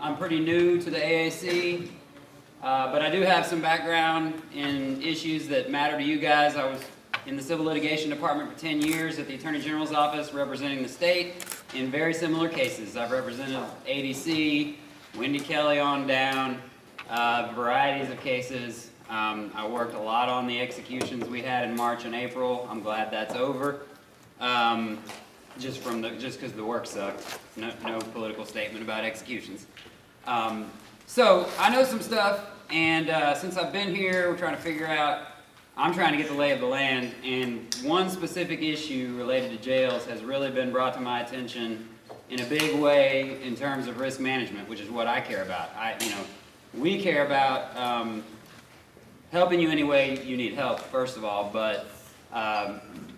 I'm pretty new to the AAC, but I do have some background in issues that matter to you guys. I was in the Civil Litigation Department for 10 years at the Attorney General's Office representing the state in very similar cases. I've represented ADC, Wendy Kelly on down, varieties of cases. I worked a lot on the executions we had in March and April. I'm glad that's over. Just because the work sucked. No political statement about executions. So I know some stuff, and since I've been here, we're trying to figure out. I'm trying to get the lay of the land, and one specific issue related to jails has really been brought to my attention in a big way in terms of risk management, which is what I care about. We care about helping you any way you need help, first of all, but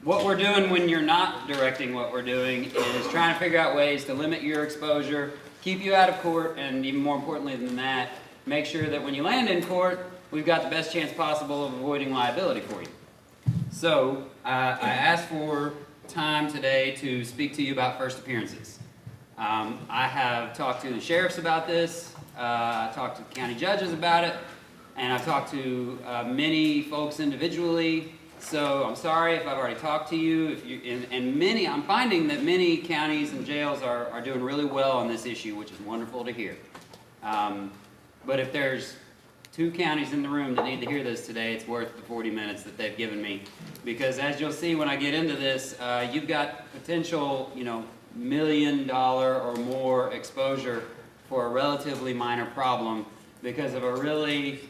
what we're doing when you're not directing what we're doing is trying to figure out ways to limit your exposure, keep you out of court, and even more importantly than that, make sure that when you land in court, we've got the best chance possible of avoiding liability for you. So I asked for time today to speak to you about first appearances. I have talked to the sheriffs about this, I talked to county judges about it, and I've talked to many folks individually. So I'm sorry if I've already talked to you. I'm finding that many counties and jails are doing really well on this issue, which is wonderful to hear. But if there's 2 counties in the room that need to hear this today, it's worth the 40 minutes that they've given me. Because as you'll see when I get into this, you've got potential, $1 million or more exposure for a relatively minor problem because of a really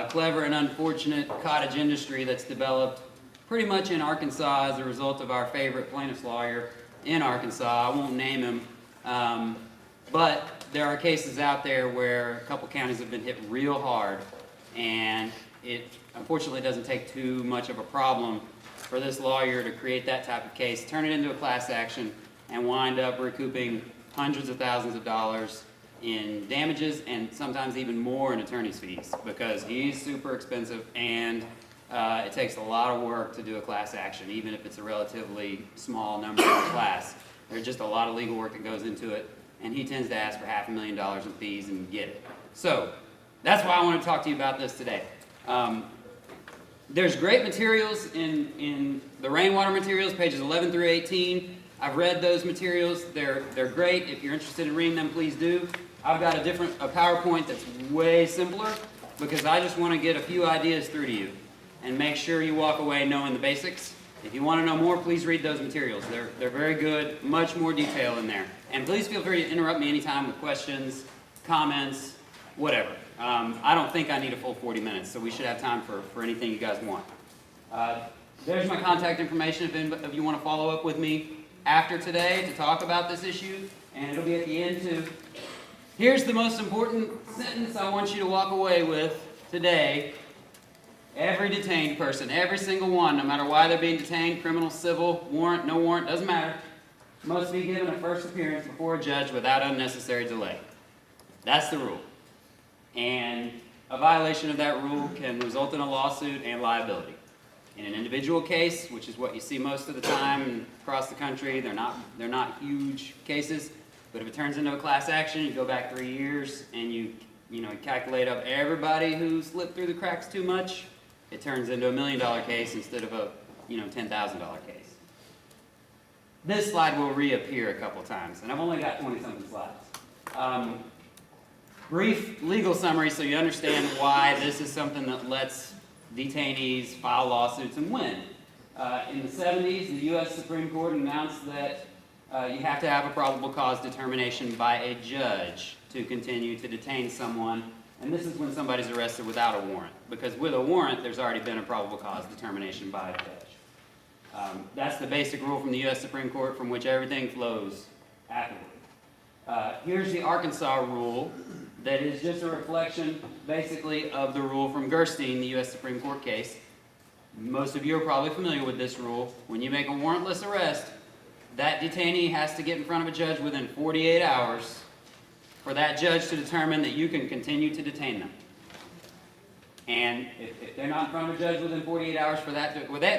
clever and unfortunate cottage industry that's developed pretty much in Arkansas as a result of our favorite plaintiff's lawyer in Arkansas. I won't name him, but there are cases out there where a couple counties have been hit real hard, and it unfortunately doesn't take too much of a problem for this lawyer to create that type of case, turn it into a class action, and wind up recouping hundreds of thousands of dollars in damages and sometimes even more in attorney's fees because he's super expensive and it takes a lot of work to do a class action, even if it's a relatively small number in the class. There's just a lot of legal work that goes into it, and he tends to ask for $500,000 in fees and get it. So that's why I want to talk to you about this today. There's great materials in the rainwater materials, pages 11 through 18. I've read those materials. They're great. If you're interested in reading them, please do. I've got a PowerPoint that's way simpler because I just want to get a few ideas through to you and make sure you walk away knowing the basics. If you want to know more, please read those materials. They're very good, much more detail in there. And please feel free to interrupt me anytime with questions, comments, whatever. I don't think I need a full 40 minutes, so we should have time for anything you guys want. There's my contact information if any of you want to follow up with me after today to talk about this issue, and it'll be at the end too. Here's the most important sentence I want you to walk away with today. Every detained person, every single one, no matter why they're being detained, criminal, civil, warrant, no warrant, doesn't matter, must be given a first appearance before a judge without unnecessary delay. That's the rule. And a violation of that rule can result in a lawsuit and liability. In an individual case, which is what you see most of the time across the country, they're not huge cases, but if it turns into a class action, you go back 3 years and you calculate up everybody who slipped through the cracks too much, it turns into $1 million case instead of a $10,000 case. This slide will reappear a couple times, and I've only got 20-something slides. Brief legal summary so you understand why this is something that lets detainees file lawsuits and win. In the 70s, the U.S. Supreme Court announced that you have to have a probable cause determination by a judge to continue to detain someone, and this is when somebody's arrested without a warrant, because with a warrant, there's already been a probable cause determination by a judge. That's the basic rule from the U.S. Supreme Court from which everything flows afterward. Here's the Arkansas rule that is just a reflection, basically, of the rule from Gerstein, the U.S. Supreme Court case. Most of you are probably familiar with this rule. When you make a warrantless arrest, that detainee has to get in front of a judge within 48 hours for that judge to determine that you can continue to detain them. And if they're not in front of a judge within 48 hours for that,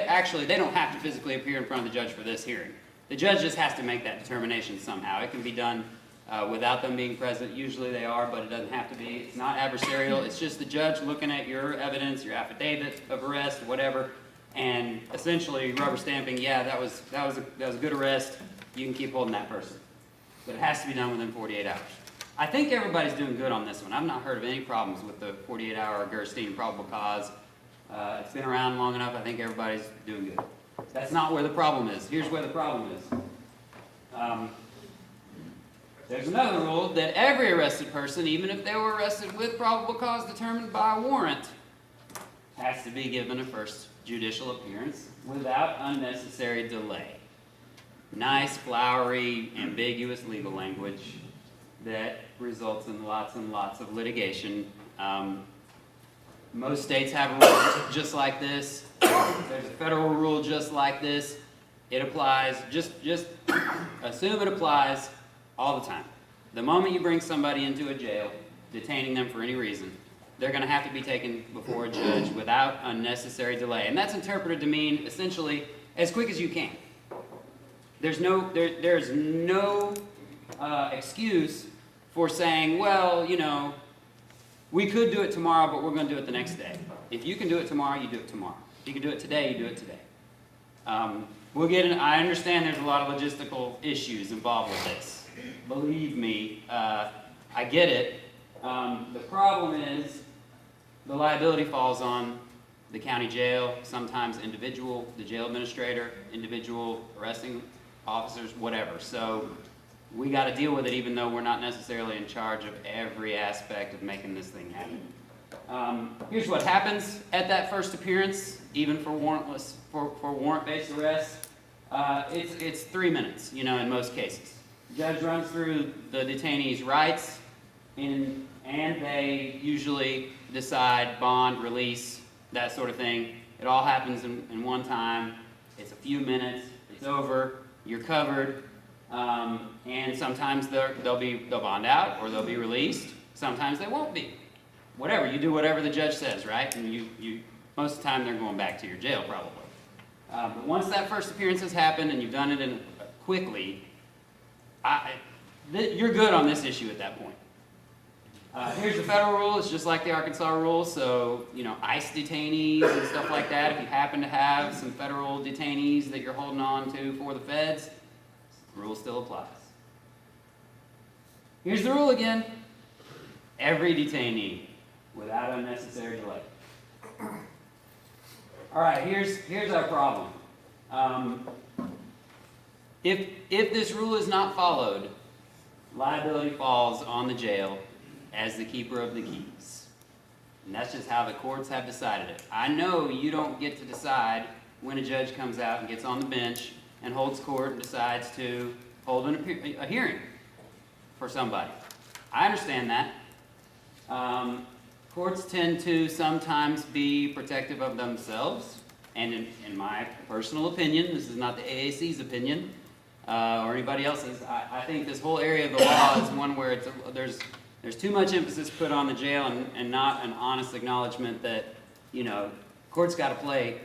actually, they don't have to physically appear in front of the judge for this hearing. The judge just has to make that determination somehow. It can be done without them being present. Usually they are, but it doesn't have to be. It's not adversarial. It's just the judge looking at your evidence, your affidavit of arrest, whatever, and essentially rubber stamping, yeah, that was a good arrest. You can keep holding that person. But it has to be done within 48 hours. I think everybody's doing good on this one. I've not heard of any problems with the 48-hour Gerstein probable cause. It's been around long enough. I think everybody's doing good. That's not where the problem is. Here's where the problem is. There's another rule that every arrested person, even if they were arrested with probable cause determined by a warrant, has to be given a first judicial appearance without unnecessary delay. Nice, flowery, ambiguous legal language that results in lots and lots of litigation. Most states have a rule just like this. There's a federal rule just like this. It applies, just assume it applies all the time. The moment you bring somebody into a jail, detaining them for any reason, they're going to have to be taken before a judge without unnecessary delay. And that's interpreted to mean, essentially, as quick as you can. There's no excuse for saying, well, you know, we could do it tomorrow, but we're going to do it the next day. If you can do it tomorrow, you do it tomorrow. If you can do it today, you do it today. We'll get in. I understand there's a lot of logistical issues involved with this. Believe me, I get it. The problem is the liability falls on the county jail, sometimes individual, the jail administrator, individual arresting officers, whatever. So we got to deal with it, even though we're not necessarily in charge of every aspect of making this thing happen. Here's what happens at that first appearance, even for warrantless, for warrant-based arrest. It's 3 minutes, you know, in most cases. Judge runs through the detainee's rights, and they usually decide bond, release, that sort of thing. It all happens in one time. It's a few minutes. It's over. You're covered. And sometimes they'll bond out or they'll be released. Sometimes they won't be. Whatever. You do whatever the judge says, right? And you most of the time they're going back to your jail probably. But once that first appearance has happened and you've done it quickly, you're good on this issue at that point. Here's the federal rule. It's just like the Arkansas rule. So, you know, ICE detainees and stuff like that, if you happen to have some federal detainees that you're holding on to for the feds, the rule still applies. Here's the rule again. Every detainee without unnecessary delay. All right, here's our problem. If this rule is not followed, liability falls on the jail as the keeper of the keys. And that's just how the courts have decided it. I know you don't get to decide when a judge comes out and gets on the bench and holds court and decides to hold a hearing for somebody. I understand that. Courts tend to sometimes be protective of themselves, and in my personal opinion, this is not the AAC's opinion, or anybody else's, I think this whole area of the law is one where there's too much emphasis put on the jail and not an honest acknowledgement that, you know, courts got to play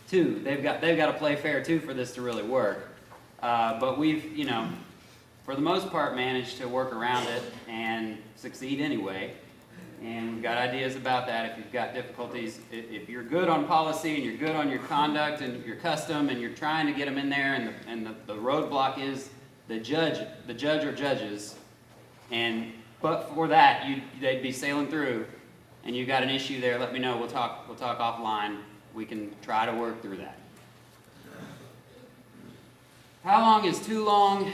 too. They've got to play fair too for this to really work. But we've, you know, for the most part managed to work around it and succeed anyway. And we've got ideas about that. If you've got difficulties, if you're good on policy and you're good on your conduct and your custom and you're trying to get them in there and the roadblock is the judge or judges, but for that they'd be sailing through, and you've got an issue there, let me know. We'll talk offline. We can try to work through that. How long is too long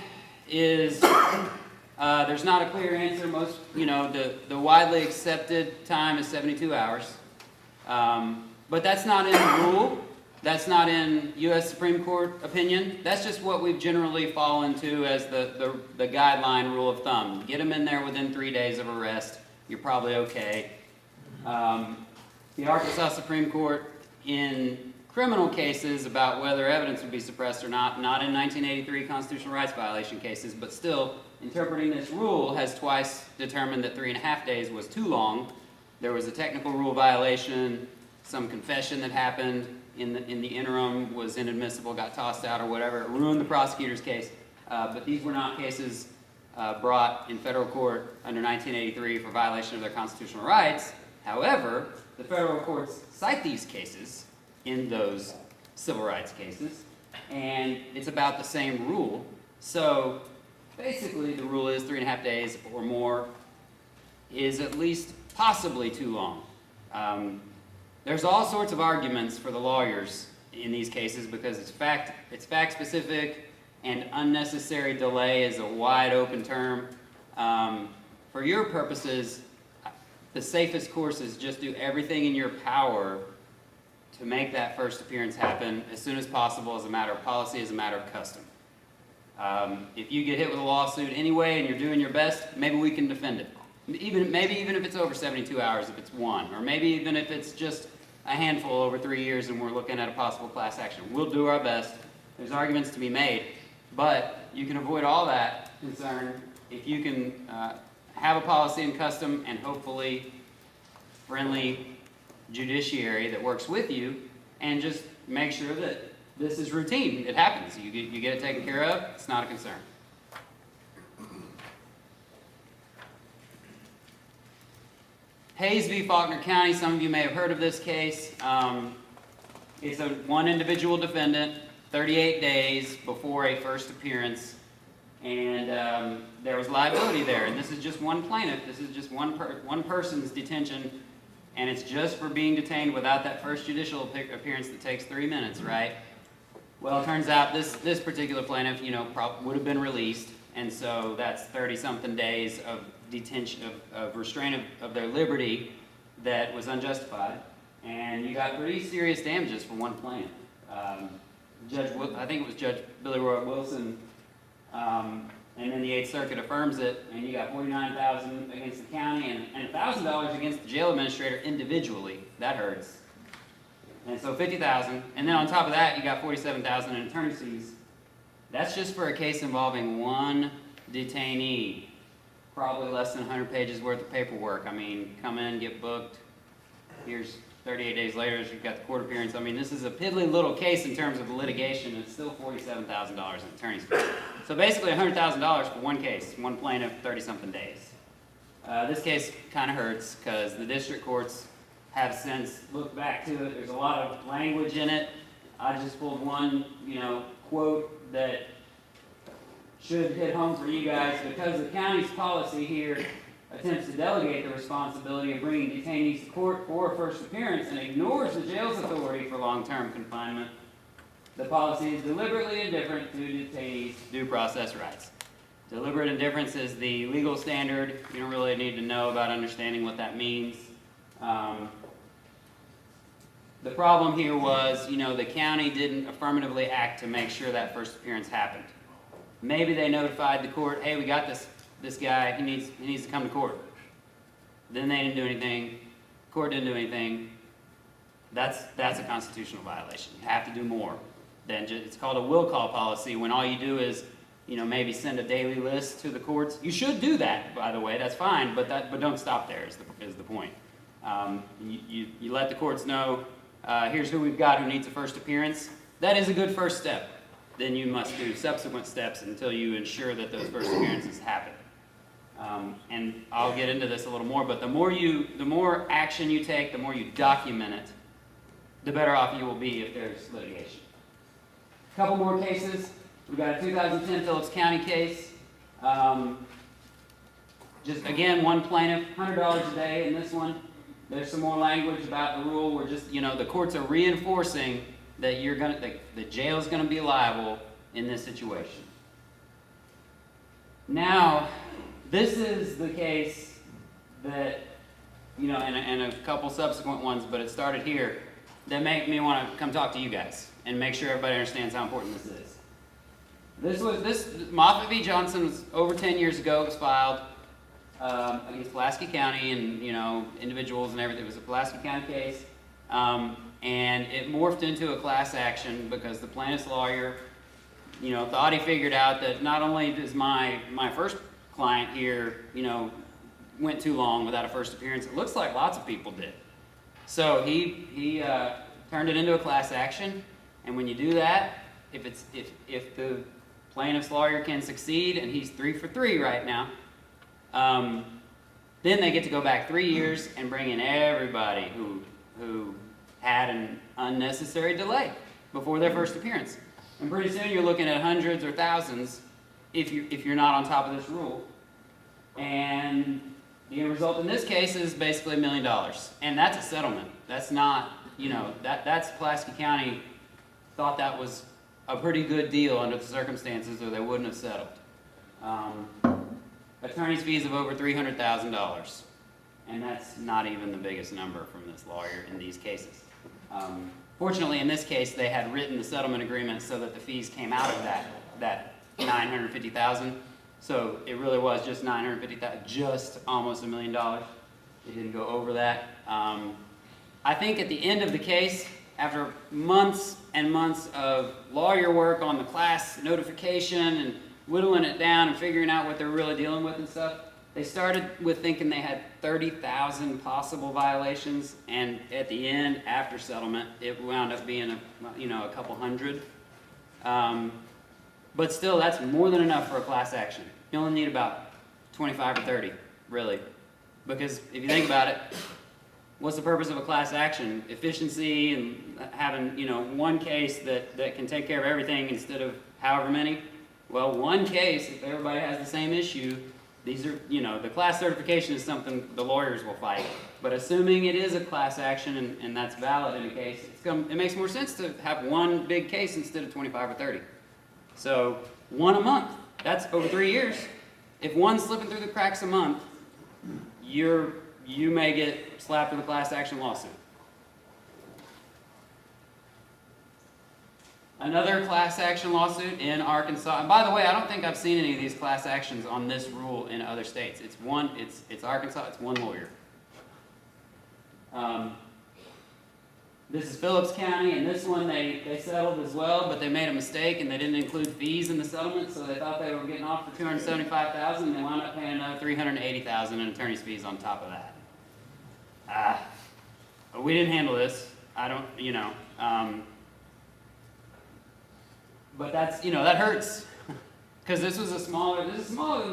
is there's not a clear answer. Most, you know, the widely accepted time is 72 hours. But that's not in the rule. That's not in U.S. Supreme Court opinion. That's just what we've generally fallen to as the guideline rule of thumb. Get them in there within 3 days of arrest. You're probably okay. The Arkansas Supreme Court in criminal cases about whether evidence would be suppressed or not in 1983 constitutional rights violation cases, but still interpreting this rule has twice determined that 3.5 days was too long. There was a technical rule violation, some confession that happened in the interim was inadmissible, got tossed out or whatever. It ruined the prosecutor's case. But these were not cases brought in federal court under 1983 for violation of their constitutional rights. However, the federal courts cite these cases in those civil rights cases, and it's about the same rule. So basically the rule is 3.5 days or more is at least possibly too long. There's all sorts of arguments for the lawyers in these cases because it's fact specific, and unnecessary delay is a wide open term. For your purposes, the safest course is just do everything in your power to make that first appearance happen as soon as possible as a matter of policy, as a matter of custom. If you get hit with a lawsuit anyway and you're doing your best, maybe we can defend it. Maybe even if it's over 72 hours, if it's one, or maybe even if it's just a handful over 3 years and we're looking at a possible class action. We'll do our best. There's arguments to be made, but you can avoid all that concern if you can have a policy and custom and hopefully friendly judiciary that works with you, and just make sure that this is routine. It happens. You get it taken care of. It's not a concern. Hayes v. Faulkner County, some of you may have heard of this case. It's one individual defendant, 38 days before a first appearance, and there was liability there. And this is just one plaintiff. This is just one person's detention, and it's just for being detained without that first judicial appearance that takes 3 minutes, right? Well, it turns out this particular plaintiff, would have been released, and so that's 30-something days of detention, of restraint of their liberty that was unjustified, and you got pretty serious damages for one plaintiff. I think it was Judge Billy Roy Wilson, and then the 8th Circuit affirms it, and you got $49,000 against the county and $1,000 against the jail administrator individually. That hurts. And so $50,000, and then on top of that, you got $47,000 in attorney's fees. That's just for a case involving one detainee. Probably less than 100 pages worth of paperwork. I mean, come in, get booked. Here's 38 days later, you've got the court appearance. I mean, this is a piddly little case in terms of the litigation. It's still $47,000 in attorney's fees. So basically $100,000 for one case, one plaintiff, 30-something days. This case kind of hurts because the district courts have since looked back to it. There's a lot of language in it. I just pulled one, quote that should hit home for you guys. Because the county's policy here attempts to delegate the responsibility of bringing detainees to court for a first appearance and ignores the jail's authority for long-term confinement, the policy is deliberately indifferent to detainees' due process rights. Deliberate indifference is the legal standard. You don't really need to know about understanding what that means. The problem here was, the county didn't affirmatively act to make sure that first appearance happened. Maybe they notified the court, hey, we got this guy, he needs to come to court. Then they didn't do anything, court didn't do anything. That's a constitutional violation. You have to do more than just, it's called a will call policy, when all you do is, maybe send a daily list to the courts. You should do that, by the way, that's fine, but don't stop there is the point. You let the courts know, here's who we've got who needs a first appearance. That is a good first step. Then you must do subsequent steps until you ensure that those first appearances happen. And I'll get into this a little more, but the more action you take, the more you document it, the better off you will be if there's litigation. A couple more cases. We've got a 2010 Phillips County case. Just again, one plaintiff, $100 a day in this one. There's some more language about the rule. We're just, the courts are reinforcing that the jail's gonna be liable in this situation. Now, this is the case that, and a couple subsequent ones, but it started here, that make me want to come talk to you guys and make sure everybody understands how important this is. This Moffitt v. Johnson was over 10 years ago. It was filed against Pulaski County and individuals and everything. It was a Pulaski County case, and it morphed into a class action because the plaintiff's lawyer, thought he figured out that not only does my first client here, went too long without a first appearance, it looks like lots of people did. So he turned it into a class action, and when you do that, if the plaintiff's lawyer can succeed, and he's 3 for 3 right now, then they get to go back 3 years and bring in everybody who had an unnecessary delay before their first appearance. And pretty soon you're looking at hundreds or thousands if you're not on top of this rule. And the end result in this case is basically $1 million. And that's a settlement. That's not, that's Pulaski County thought that was a pretty good deal under the circumstances, or they wouldn't have settled. Attorney's fees of over $300,000. And that's not even the biggest number from this lawyer in these cases. Fortunately, in this case, they had written the settlement agreement so that the fees came out of that $950,000. So it really was just $950,000, just almost $1 million. It didn't go over that. I think at the end of the case, after months and months of lawyer work on the class notification and whittling it down and figuring out what they're really dealing with and stuff, they started with thinking they had 30,000 possible violations, and at the end, after settlement, it wound up being a couple hundred. But still, that's more than enough for a class action. You only need about 25 or 30, really. Because if you think about it, what's the purpose of a class action? Efficiency and having, one case that can take care of everything instead of however many. Well, one case, if everybody has the same issue, these are, the class certification is something the lawyers will fight. But assuming it is a class action and that's valid in a case, it makes more sense to have one big case instead of 25 or 30. So, one a month. That's over 3 years. If one's slipping through the cracks a month, you may get slapped with a class action lawsuit. Another class action lawsuit in Arkansas. And by the way, I don't think I've seen any of these class actions on this rule in other states. It's Arkansas, it's one lawyer. This is Phillips County, and this one they settled as well, but they made a mistake and they didn't include fees in the settlement, so they thought they were getting off for $275,000, and they wound up paying another $380,000 in attorney's fees on top of that. We didn't handle this. I don't, but that's, that hurts. Because this is smaller than the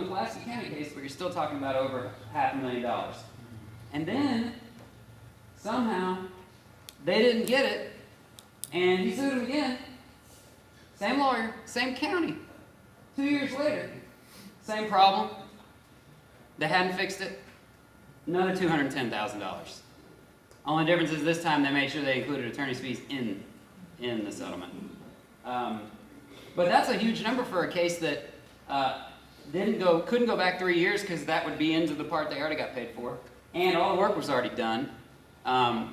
Pulaski County case, but you're still talking about over $500,000. And then, somehow, they didn't get it, and he sued him again. Same lawyer, same county. 2 years later, same problem. They hadn't fixed it. Another $210,000. Only difference is this time they made sure they included attorney's fees in the settlement. But that's a huge number for a case that couldn't go back 3 years because that would be into the part they already got paid for, and all the work was already done.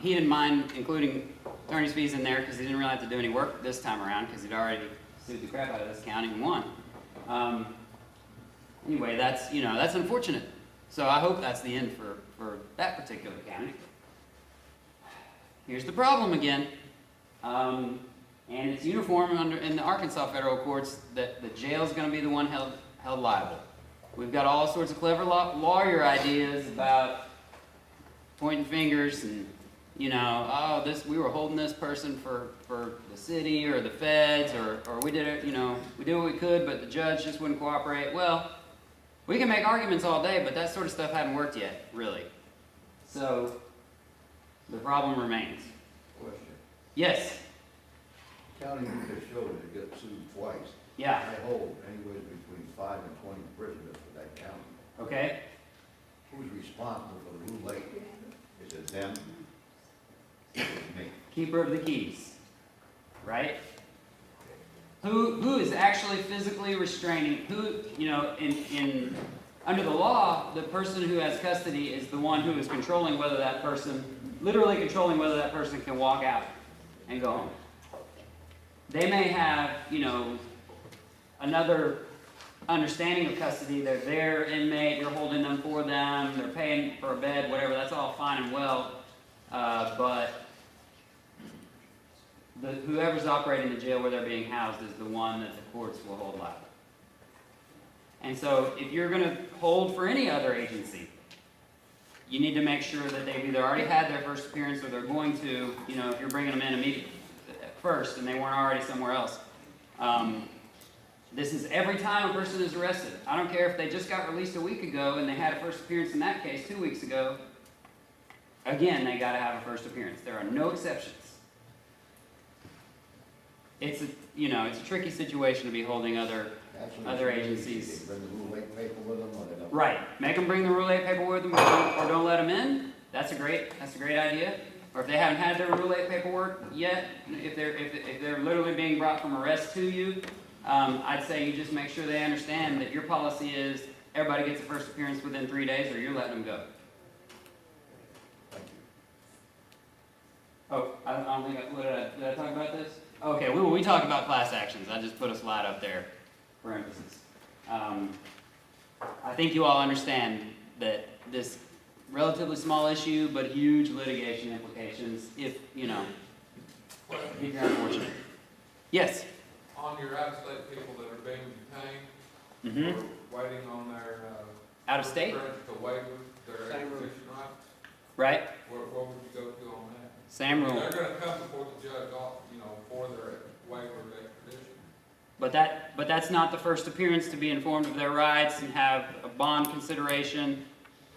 He didn't mind including attorney's fees in there because he didn't really have to do any work this time around because he'd already sued the crap out of this county and won. Anyway, that's unfortunate. So I hope that's the end for that particular county. Here's the problem again. And it's uniform in the Arkansas federal courts that the jail's going to be the one held liable. We've got all sorts of clever lawyer ideas about pointing fingers and, we were holding this person for the city or the feds or we did it, we did what we could, but the judge just wouldn't cooperate. Well, we can make arguments all day, but that sort of stuff hadn't worked yet, really. So, the problem remains. Question. Yes? County you just showed it got sued twice. Yeah. I hold anywhere between 5 and 20 prisoners for that county. Okay. Who's responsible for the rule late? Is it them? Is it me? Keeper of the keys, right? Who is actually physically restraining? Under the law, the person who has custody is the one who is controlling whether that person, literally controlling whether that person can walk out and go home. They may have, another understanding of custody. They're their inmate, you're holding them for them, they're paying for a bed, whatever, that's all fine and well. But whoever's operating the jail where they're being housed is the one that the courts will hold liable. And so if you're going to hold for any other agency, you need to make sure that they've either already had their first appearance or they're going to, if you're bringing them in immediately first and they weren't already somewhere else, This is every time a person is arrested. I don't care if they just got released a week ago and they had a first appearance in that case 2 weeks ago. Again, they got to have a first appearance. There are no exceptions. It's a, it's a tricky situation to be holding other agencies. They bring the Rule 8 paper with them, or they don't. Right. Make them bring the Rule 8 paper with them, or don't let them in. That's a great idea. Or if they haven't had their Rule 8 paperwork yet, if they're literally being brought from arrest to you, I'd say you just make sure they understand that your policy is everybody gets a first appearance within 3 days, or you're letting them go. Thank you. Oh, I don't think did I talk about this? Okay, we talked about class actions. I just put a slide up there for emphasis. I think you all understand that this relatively small issue, but huge litigation implications if you're unfortunate. Yes? On your out-of-state people that are being detained, or waiting on their, Out of state? to waive their extradition rights, Right? where would you go to on that? Same rule. They're gonna come before the judge, for their waiver of extradition. But that's not the first appearance to be informed of their rights and have a bond consideration.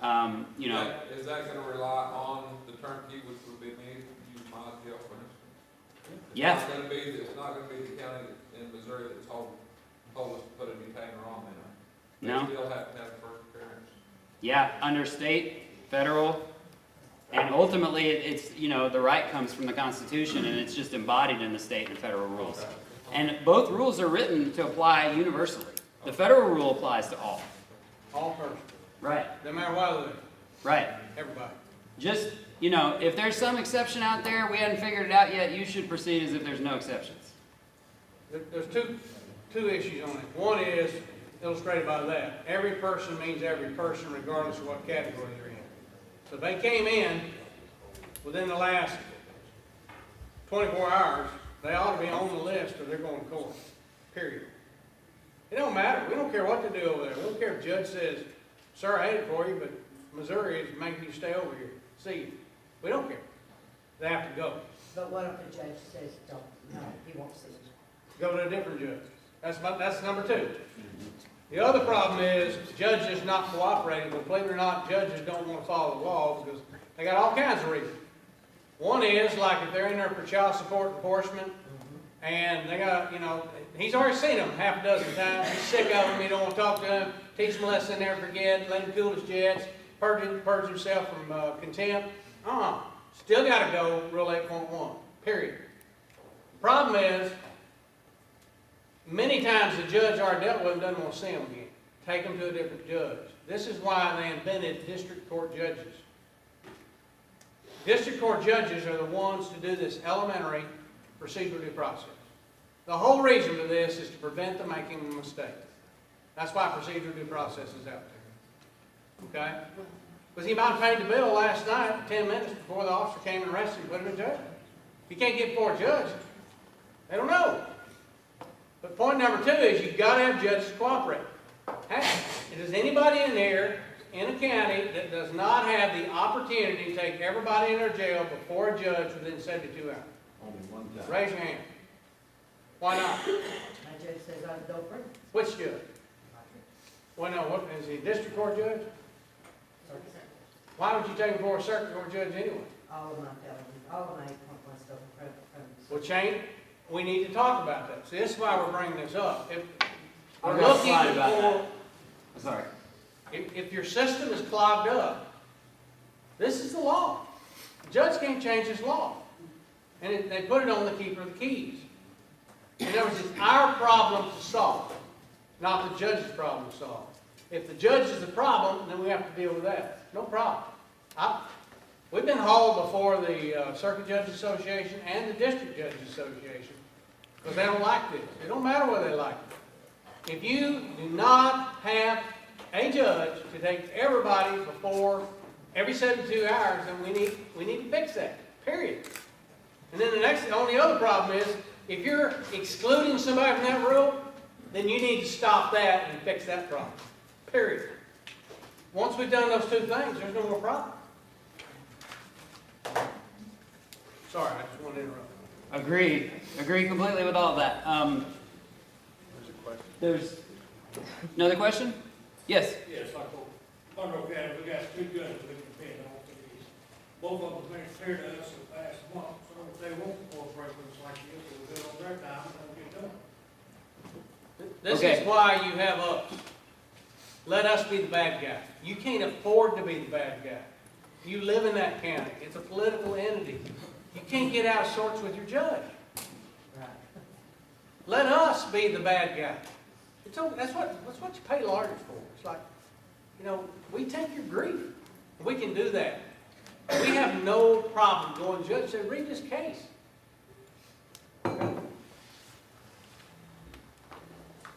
Is that gonna rely on the turnkey, which would be needed to use my jail, for instance? Yeah. It's not gonna be the county in Missouri that's told us to put a detainer on there. No. They still have to have first appearance. Yeah, under state, federal, and ultimately it's, the right comes from the Constitution and it's just embodied in the state and federal rules. And both rules are written to apply universally. The federal rule applies to all. All persons, Right. no matter what they live, Right. everybody. Just, if there's some exception out there, we hadn't figured it out yet, you should proceed as if there's no exceptions. There's two issues on it. One is illustrated by that. Every person means every person regardless of what category they're in. So if they came in within the last 24 hours, they ought to be on the list or they're going to court, period. It don't matter. We don't care what they do over there. We don't care if the judge says, sir, I hate it for you, but Missouri is making you stay over here. See you. We don't care. They have to go. But what if the judge says, don't, no, he won't see you? Go to a different judge. That's number two. The other problem is judges not cooperating. Well, believe it or not, judges don't want to follow the law because they got all kinds of reasons. One is like if they're in there for child support enforcement and they got, he's already seen them half a dozen times. He's sick of them. He don't want to talk to them. Teach him a lesson, never forget. Let him cool his jets. Purge himself from contempt. Still got to go Rule 8.1. Period. The problem is, many times the judge already dealt with them, doesn't want to see them again. Take them to a different judge. This is why they invented district court judges. District court judges are the ones to do this elementary procedural due process. The whole reason for this is to prevent them making a mistake. That's why procedural due process is out there. Okay? Because he might have paid the bill last night, 10 minutes before the officer came and arrested him and put him in jail. If you can't get before a judge, they don't know. But point number two is you've got to have judges cooperate. Is anybody in there in a county that does not have the opportunity to take everybody in their jail before a judge within 72 hours? Only one time. Raise your hand. Why not? My judge says I don't bring it. Which judge? Well, no, what, is he a district court judge? Why would you take him before a circuit court judge anyway? All of my felonies, all of my 8.1 stuff in front of Well, Shane, we need to talk about that. See, this is why we're bringing this up. If I've we're got a looking slide about for, Sorry. if your system is clogged up, this is the law. The judge can't change his law. And they put it on the keeper of the keys. In other words, it's our problem to solve, not the judge's problem to solve. If the judge is the problem, then we have to deal with that. No problem. We've been hauled before the Circuit Judges Association and the District Judges Association because they don't like this. It don't matter whether they like it. If you do not have a judge to take everybody before every 72 hours, then we need to fix that. Period. And then the only other problem is if you're excluding somebody from that rule, then you need to stop that and fix that problem. Period. Once we've done those two things, there's no more problem. Sorry, I just wanted to interrupt. Agree completely with all of that. There's a question. There's another question? Yes. Yes, like Monroe County, we got two judges we can pay on for these. Both of them made it clear to us in the past month, so if they won't incorporate things like this, we'll do it on their time, and they'll get done. This Okay. is why you have us. Let us be the bad guy. You can't afford to be the bad guy. You live in that county. It's a political entity. You can't get out of sorts with your judge. Right. Let us be the bad guy. That's what you pay lawyers for. It's like, we take your grief. We can do that. We have no problem going, judge, say, read this case.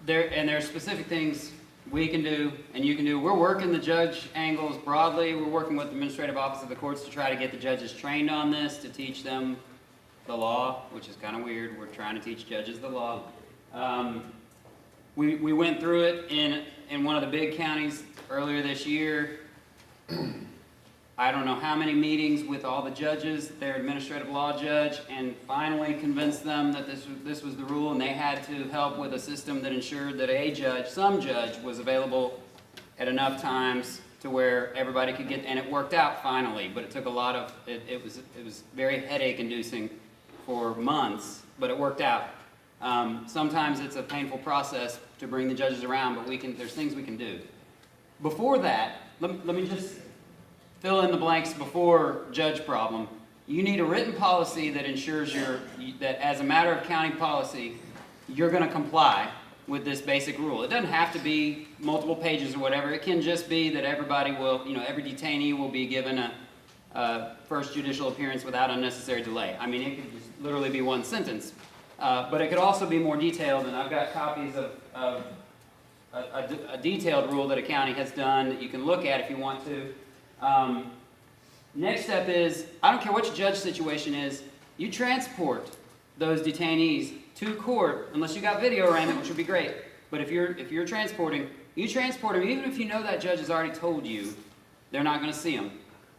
There are specific things we can do and you can do. We're working the judge angles broadly. We're working with the administrative office of the courts to try to get the judges trained on this, to teach them the law, which is kind of weird. We're trying to teach judges the law. We went through it in one of the big counties earlier this year. I don't know how many meetings with all the judges, their administrative law judge, and finally convinced them that this was the rule, and they had to help with a system that ensured that some judge was available at enough times to where everybody could get, and it worked out finally, but it took a lot of, it was very headache inducing for months, but it worked out. Sometimes it's a painful process to bring the judges around, but there's things we can do. Before that, let me just fill in the blanks before judge problem. You need a written policy that ensures that as a matter of county policy, you're going to comply with this basic rule. It doesn't have to be multiple pages or whatever. It can just be that everybody will, every detainee will be given a first judicial appearance without unnecessary delay. I mean, it could just literally be one sentence. But it could also be more detailed, and I've got copies of a detailed rule that a county has done that you can look at if you want to. Next step is, I don't care what your judge situation is, you transport those detainees to court, unless you got video arraignment, which would be great. But if you're transporting, you transport them, even if you know that judge has already told you they're not going to see them.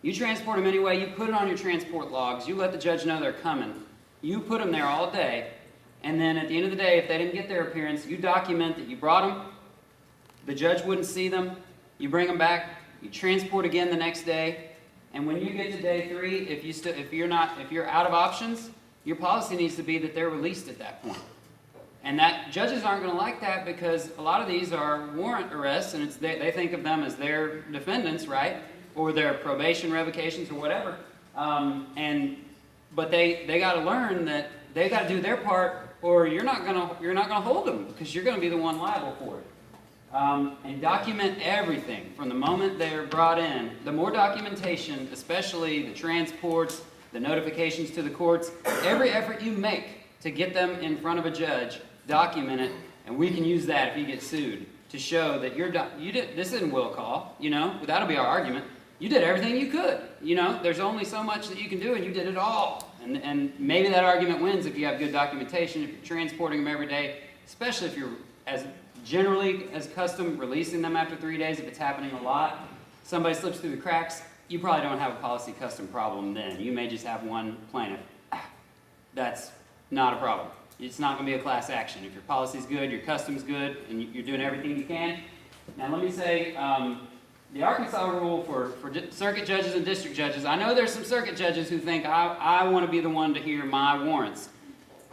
You transport them anyway, you put it on your transport logs, you let the judge know they're coming. You put them there all day, and then at the end of the day, if they didn't get their appearance, you document that you brought them, the judge wouldn't see them, you bring them back, you transport again the next day, and when you get to day 3, if you're out of options, your policy needs to be that they're released at that point. And that judges aren't going to like that because a lot of these are warrant arrests, and they think of them as their defendants, right, or their probation revocations or whatever. But they got to learn that they got to do their part, or you're not going to hold them because you're going to be the one liable for it. And document everything from the moment they're brought in. The more documentation, especially the transports, the notifications to the courts, every effort you make to get them in front of a judge, document it, and we can use that if you get sued to show that this isn't will call, that'll be our argument. You did everything you could, there's only so much that you can do and you did it all. And maybe that argument wins if you have good documentation, if you're transporting them every day, especially if you're generally as custom releasing them after 3 days. If it's happening a lot, somebody slips through the cracks, you probably don't have a policy custom problem then. You may just have one plaintiff. That's not a problem. It's not going to be a class action. If your policy's good, your custom's good, and you're doing everything you can. Now let me say, the Arkansas rule for circuit judges and district judges, I know there's some circuit judges who think I want to be the one to hear my warrants.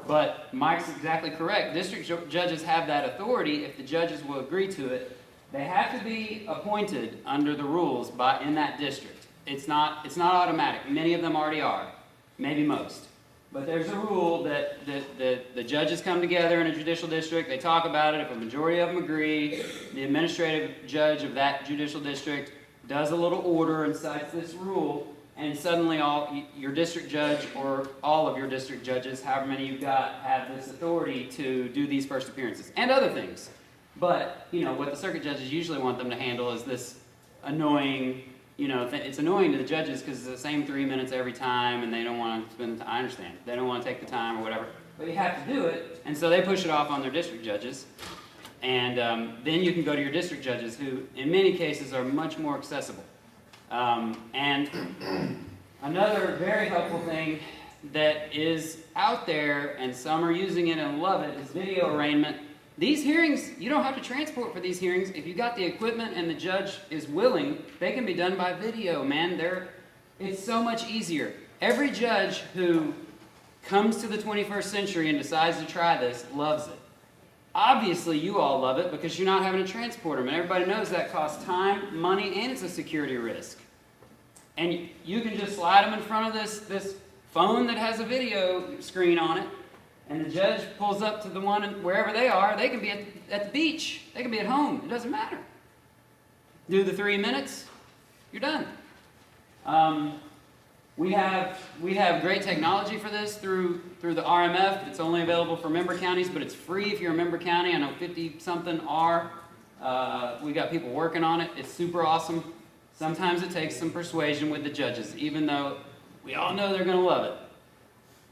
But Mike's exactly correct. District judges have that authority if the judges will agree to it. They have to be appointed under the rules in that district. It's not automatic. Many of them already are, maybe most. But there's a rule that the judges come together in a judicial district, they talk about it. If a majority of them agree, the administrative judge of that judicial district does a little order and cites this rule, and suddenly your district judge or all of your district judges, however many you've got, have this authority to do these first appearances and other things. But, what the circuit judges usually want them to handle is this annoying, it's annoying to the judges because it's the same 3 minutes every time and they don't want to spend the time. I understand. They don't want to take the time or whatever. But you have to do it, and so they push it off on their district judges. And then you can go to your district judges who, in many cases, are much more accessible. And another very helpful thing that is out there, and some are using it and love it, is video arraignment. These hearings, you don't have to transport for these hearings. If you got the equipment and the judge is willing, they can be done by video, man. It's so much easier. Every judge who comes to the 21st century and decides to try this loves it. Obviously, you all love it because you're not having to transport them, and everybody knows that costs time, money, and it's a security risk. And you can just slide them in front of this phone that has a video screen on it, and the judge pulls up to the one wherever they are. They can be at the beach. They can be at home. It doesn't matter. Do the 3 minutes, you're done. We have great technology for this through the RMF. It's only available for member counties, but it's free if you're a member county. I know 50-something are. We got people working on it. It's super awesome. Sometimes it takes some persuasion with the judges, even though we all know they're going to love it.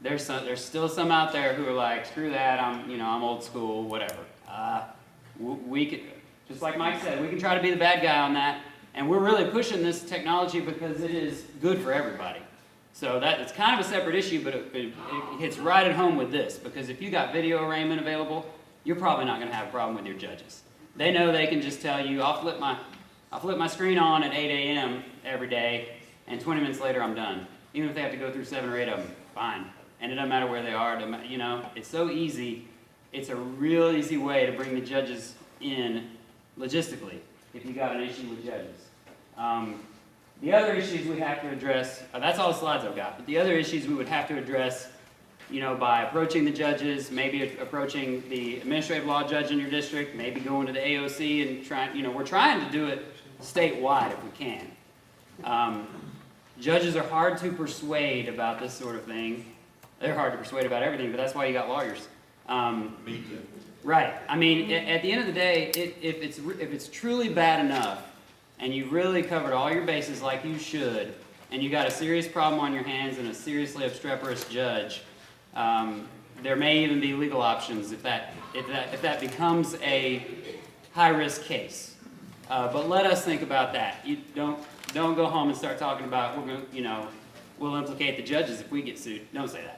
There's still some out there who are like, screw that, I'm old school, whatever. We could, just like Mike said, we can try to be the bad guy on that, and we're really pushing this technology because it is good for everybody. So it's kind of a separate issue, but it hits right at home with this, because if you got video arraignment available, you're probably not going to have a problem with your judges. They know they can just tell you, I'll flip my screen on at 8 a.m. every day, and 20 minutes later I'm done. Even if they have to go through 7 or 8 of them, fine. And it doesn't matter where they are. It's so easy. It's a real easy way to bring the judges in logistically if you got an issue with judges. The other issues we have to address, that's all the slides I've got, but the other issues we would have to address, by approaching the judges, maybe approaching the administrative law judge in your district, maybe going to the AOC and trying, we're trying to do it statewide if we can. Judges are hard to persuade about this sort of thing. They're hard to persuade about everything, but that's why you got lawyers. Me too. Right. I mean, at the end of the day, if it's truly bad enough, and you've really covered all your bases like you should, and you got a serious problem on your hands and a seriously obstreperous judge, there may even be legal options if that becomes a high-risk case. But let us think about that. You don't go home and start talking about we'll implicate the judges if we get sued. Don't say that.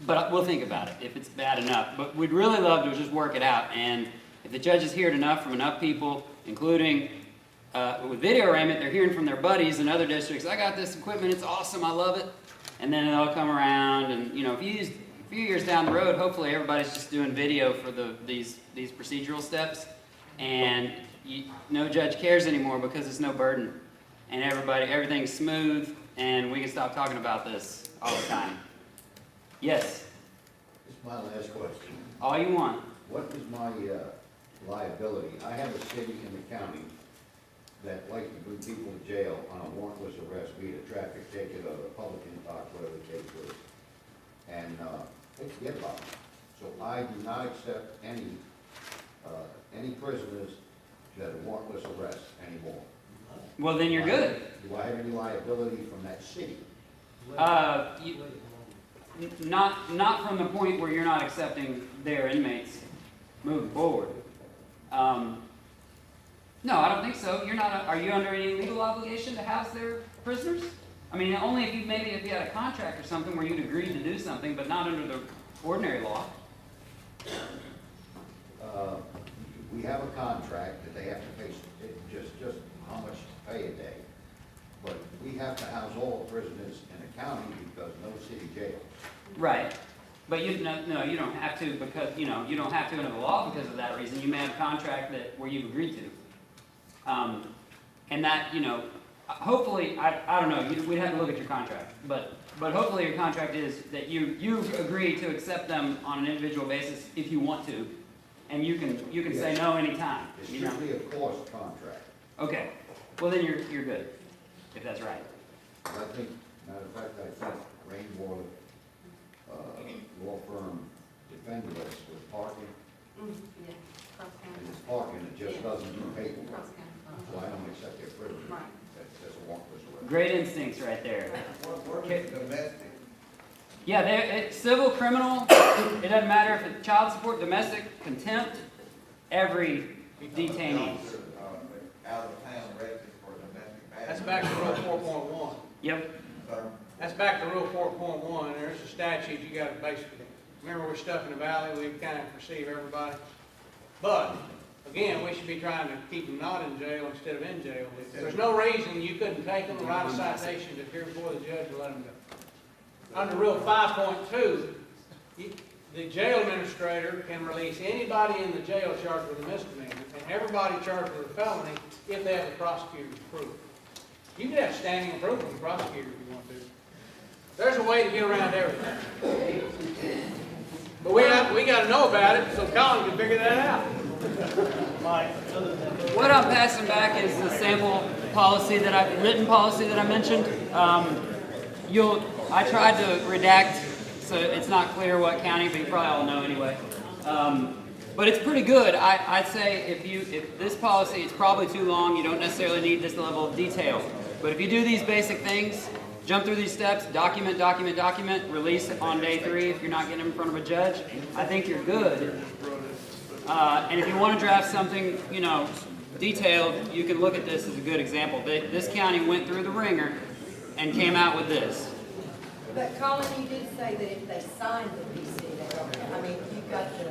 But we'll think about it if it's bad enough. But we'd really love to just work it out. And if the judges hear it enough from enough people, including with video arraignment, they're hearing from their buddies in other districts, I got this equipment, it's awesome, I love it. And then they'll come around and, a few years down the road, hopefully everybody's just doing video for these procedural steps. And no judge cares anymore because it's no burden. And everything's smooth, and we can stop talking about this all the time. Yes? This is my last question. All you want. What is my liability? I have a city in the county that likes to bring people to jail on a warrantless arrest, be it a traffic ticket or a public impact, whatever the case is. And they forget about it. So I do not accept any prisoners that are warrantless arrest anymore. Well, then you're good. Do I have any liability from that city? Not from the point where you're not accepting their inmates moving forward. No, I don't think so. You're not. Are you under any legal obligation to house their prisoners? I mean, only if you had a contract or something where you'd agreed to do something, but not under the ordinary law. We have a contract that they have to pay just how much to pay a day. But we have to house all prisoners in the county because no city jails. Right. But you don't have to because, you don't have to under the law because of that reason. You may have a contract where you've agreed to. And that, hopefully, I don't know, we'd have to look at your contract. But hopefully your contract is that you've agreed to accept them on an individual basis if you want to. And you can say no anytime. It's strictly a cost contract. Okay. Well, then you're good, if that's right. I think, matter of fact, Rainwater law firm defended us with parking, Yeah, cross and county. it's parking, it just doesn't do paperwork. Cross county. So I don't accept their privilege. Right. That's a warrantless arrest. Great instincts right there. What is domestic? Yeah, it's civil, criminal, it doesn't matter if it's child support, domestic, contempt, every detainee. Out of town arrested for domestic battery. That's back to Rule 4.1. Yep. Sir, That's back to Rule 4.1. There's a statute, you gotta basically Remember, we're stuck in the valley, we kind of perceive everybody. But, again, we should be trying to keep them not in jail instead of in jail. There's no reason you couldn't take them and write a citation to appear before the judge and let them go. Under Rule 5.2, the jail administrator can release anybody in the jail charged with a misdemeanor and everybody charged with a felony if they have the prosecutor's approval. You can have standing approval from the prosecutor if you want to. There's a way to get around everything. But we got to know about it so Colin can figure that out. What I'm passing back is the sample policy written policy that I mentioned. I tried to redact so it's not clear what county, but you probably all know anyway. But it's pretty good. I'd say if this policy, it's probably too long. You don't necessarily need this level of detail. But if you do these basic things, jump through these steps, document, release it on day 3 if you're not getting in front of a judge, I think you're good. And if you want to draft something, detailed, you can look at this as a good example. This county went through the ringer and came out with this. But Colin, you did say that if they signed the PC, you got the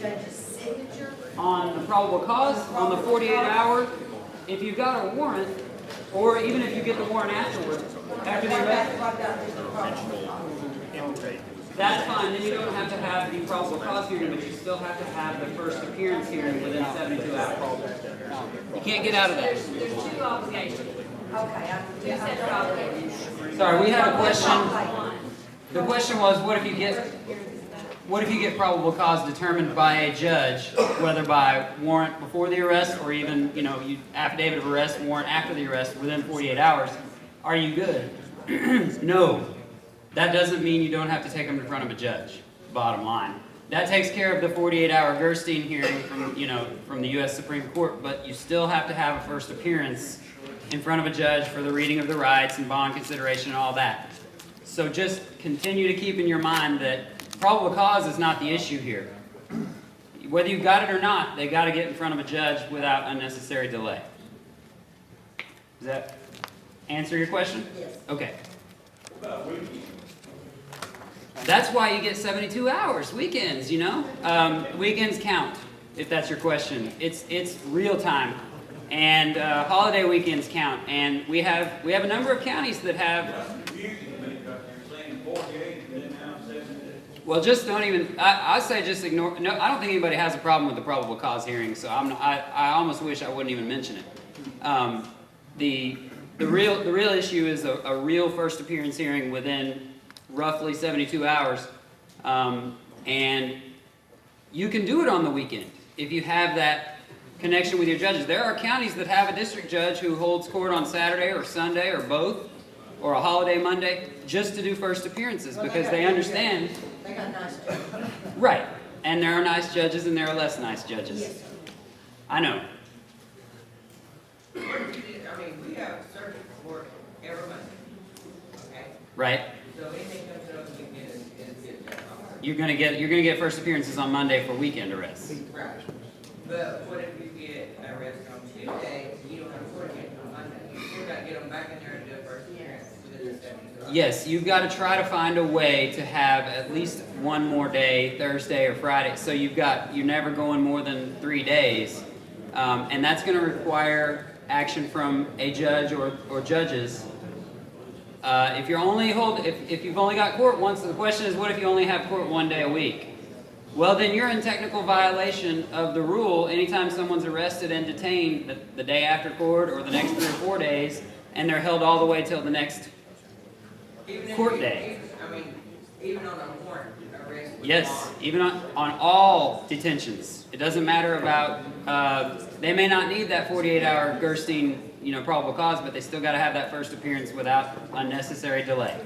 judge's signature? On the probable cause, on the 48-hour, if you've got a warrant, or even if you get the warrant afterwards, after the arrest, What about the probable cause? that's fine. Then you don't have to have the probable cause hearing, but you still have to have the first appearance hearing within 72 hours. You can't get out of that. There's 2 obligations. Okay, Two separate obligations. Sorry, we had a question. The question was, what if you get probable cause determined by a judge, whether by warrant before the arrest or even, you affidavit of arrest, warrant after the arrest within 48 hours? Are you good? No. That doesn't mean you don't have to take them in front of a judge, bottom line. That takes care of the 48-hour Gerstein hearing from the U.S. Supreme Court, but you still have to have a first appearance in front of a judge for the reading of the rights and bond consideration and all that. So just continue to keep in your mind that probable cause is not the issue here. Whether you've got it or not, they got to get in front of a judge without unnecessary delay. Does that answer your question? Yes. Okay. That's why you get 72 hours, weekends, Weekends count, if that's your question. It's real time. And holiday weekends count. And we have a number of counties that have... Well, just don't even, I say just ignore, no, I don't think anybody has a problem with the probable cause hearing, so I almost wish I wouldn't even mention it. The real issue is a real first appearance hearing within roughly 72 hours, and you can do it on the weekend if you have that connection with your judges. There are counties that have a district judge who holds court on Saturday or Sunday or both, or a holiday Monday, just to do first appearances because they understand. They got nice judges. Right, and there are nice judges and there are less nice judges. Yes, sir. I know. We have circuit court every Monday, okay? Right. So anything comes up, we get that. You're gonna get first appearances on Monday for weekend arrests. Right. But what if you get arrested on Tuesday, you don't have a court case on Monday? You still gotta get them back in there and do a first appearance within the 72 hours. Yes, you've got to try to find a way to have at least one more day, Thursday or Friday. So you're never going more than 3 days, and that's going to require action from a judge or judges. If you've only got court once, the question is, what if you only have court 1 day a week? Well, then you're in technical violation of the rule anytime someone's arrested and detained the day after court or the next 3 or 4 days, and they're held all the way till the next court day. Even on a warrant arrest. Yes, even on all detentions. It doesn't matter about, they may not need that 48-hour Gerstein, probable cause, but they still got to have that first appearance without unnecessary delay.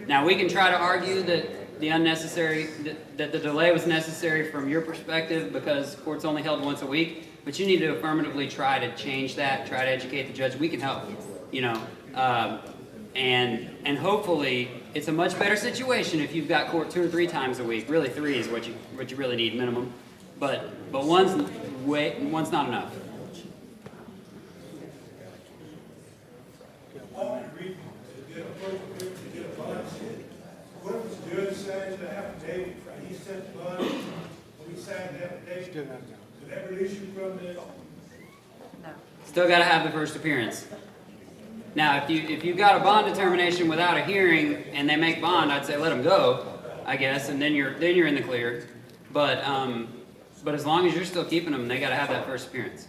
Now, we can try to argue that that the delay was necessary from your perspective because court's only held once a week, but you need to affirmatively try to change that, try to educate the judge. We can help, and hopefully it's a much better situation if you've got court 2 or 3 times a week. Really, 3 is what you really need minimum, but one's not enough. What if the judge signs the affidavit, he accept the bond, when he signed the application, did that release you from the, No. Still gotta have the first appearance. Now, if you've got a bond determination without a hearing and they make bond, I'd say let them go, I guess, and then you're in the clear. But as long as you're still keeping them, they gotta have that first appearance.